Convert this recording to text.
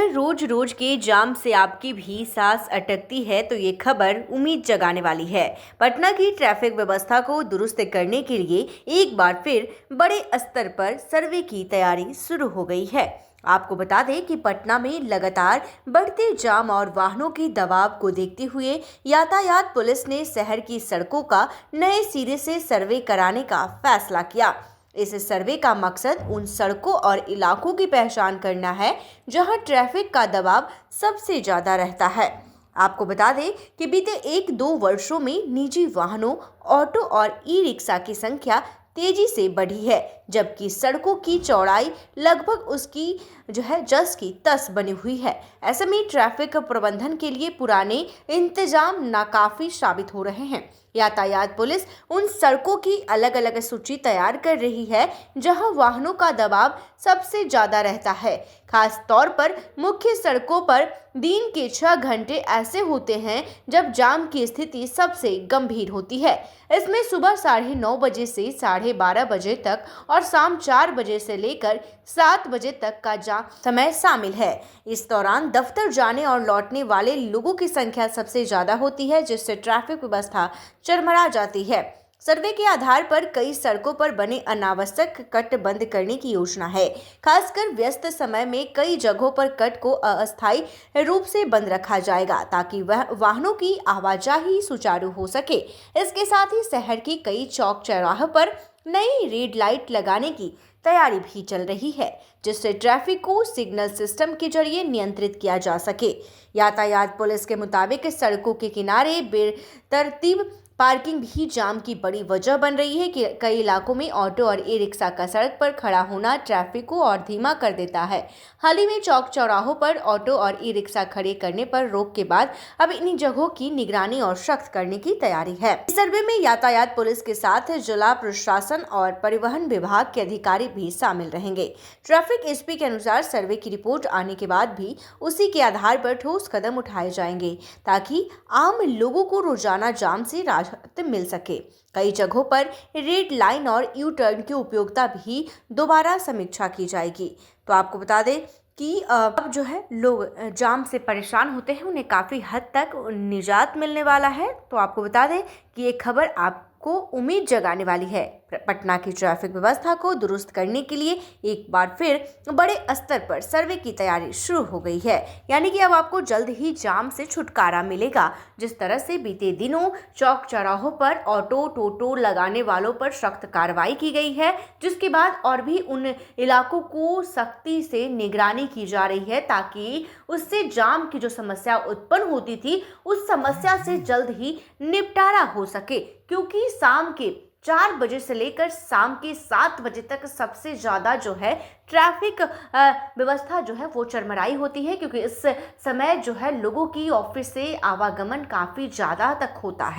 अगर रोज रोज के जाम से आपकी भी सांस अटकती है तो ये खबर उम्मीद जगाने वाली है। पटना की ट्रैफिक व्यवस्था को दुरुस्त करने के लिए एक बार फिर बड़े स्तर पर सर्वे की तैयारी शुरू हो गई है। आपको बता दें कि पटना में लगातार बढ़ते जाम और वाहनों के दबाव को देखते हुए यातायात पुलिस ने शहर की सड़कों का नए सिरे से सर्वे कराने का फैसला किया। इस सर्वे का मकसद उन सड़कों और इलाकों की पहचान करना है जहां ट्रैफिक का दबाव सबसे ज्यादा रहता है। आपको बता दें कि बीते 1-2 वर्षों में निजी वाहनों, ऑटो और ई रिक्शा की संख्या तेजी से बढ़ी है, जबकि सड़कों की चौड़ाई लगभग उसकी जस की तस बनी हुई है। ऐसे में ट्रैफिक प्रबंधन के लिए पुराने इंतजाम नाकाफी साबित हो रहे हैं। यातायात पुलिस उन सड़कों की अलग अलग सूची तैयार कर रही है जहां वाहनों का दबाव सबसे ज्यादा रहता है। खास तौर पर मुख्य सड़कों पर दिन के 6 घंटे ऐसे होते हैं जब जाम की स्थिति सबसे गंभीर होती है। इसमें सुबह 9:30 बजे से 12:30 बजे तक और शाम 4 बजे से लेकर 7 बजे तक का जाम समय शामिल है। इस दौरान दफ्तर जाने और लौटने वाले लोगों की संख्या सबसे ज्यादा होती है, जिससे ट्रैफिक व्यवस्था चरमरा जाती है। सर्वे के आधार पर कई सड़कों पर बने अनावश्यक कट बंद करने की योजना है। खासकर व्यस्त समय में कई जगहों पर कट को अस्थायी रूप से बंद रखा जाएगा ताकि वह वाहनों की आवाजाही सुचारू हो सके। इसके साथ ही शहर की कई चौक चौराहों पर नई रेड लाइट लगाने की तैयारी भी चल रही है, जिससे ट्रैफिक को सिग्नल सिस्टम के जरिए नियंत्रित किया जा सके। यातायात पुलिस के मुताबिक सड़कों के किनारे बेतरतीब पार्किंग भी जाम की बड़ी वजह बन रही है कि कई इलाकों में ऑटो और ई रिक्शा का सड़क पर खड़ा होना ट्रैफिक को और धीमा कर देता है। हाल ही में चौक चौराहों पर ऑटो और ई रिक्शा खड़े करने पर रोक के बाद अब इन जगहों की निगरानी और सख्त करने की तैयारी है। इस सर्वे में यातायात पुलिस के साथ जिला प्रशासन और परिवहन विभाग के अधिकारी भी शामिल रहेंगे। ट्रैफिक एसपी के अनुसार सर्वे की रिपोर्ट आने के बाद भी उसी के आधार पर ठोस कदम उठाए जाएंगे ताकि आम लोगों को रोजाना जाम से राहत मिल सके। कई जगहों पर रेड लाइन और यू टर्न की उपयोगिता भी दोबारा समीक्षा की जाएगी। तो आपको बता दें कि अब लोग जाम से परेशान होते हैं, उन्हें काफ़ी हद तक निजात मिलने वाला है। तो आपको बता दें कि ये खबर आपको उम्मीद जगाने वाली है। पटना की ट्रैफिक व्यवस्था को दुरुस्त करने के लिए एक बार फिर बड़े स्तर पर सर्वे की तैयारी शुरू हो गई है। यानी कि अब आपको जल्द ही जाम से छुटकारा मिलेगा। जिस तरह से बीते दिनों चौक चौराहों पर ऑटो टोटो लगाने वालों पर सख्त कार्रवाई की गई है, जिसके बाद और भी उन इलाकों को सख्ती से निगरानी की जा रही है ताकि उससे जाम की जो समस्या उत्पन्न होती थी उस समस्या से जल्द ही निपटारा हो सके, क्योंकि शाम के 4 बजे से लेकर शाम के 7 बजे तक सबसे ज़्यादा ट्रैफिक व्यवस्था वो चरमराई होती है, क्योंकि इस समय लोगों की ऑफिस से आवागमन काफ़ी ज़्यादा तक होता है।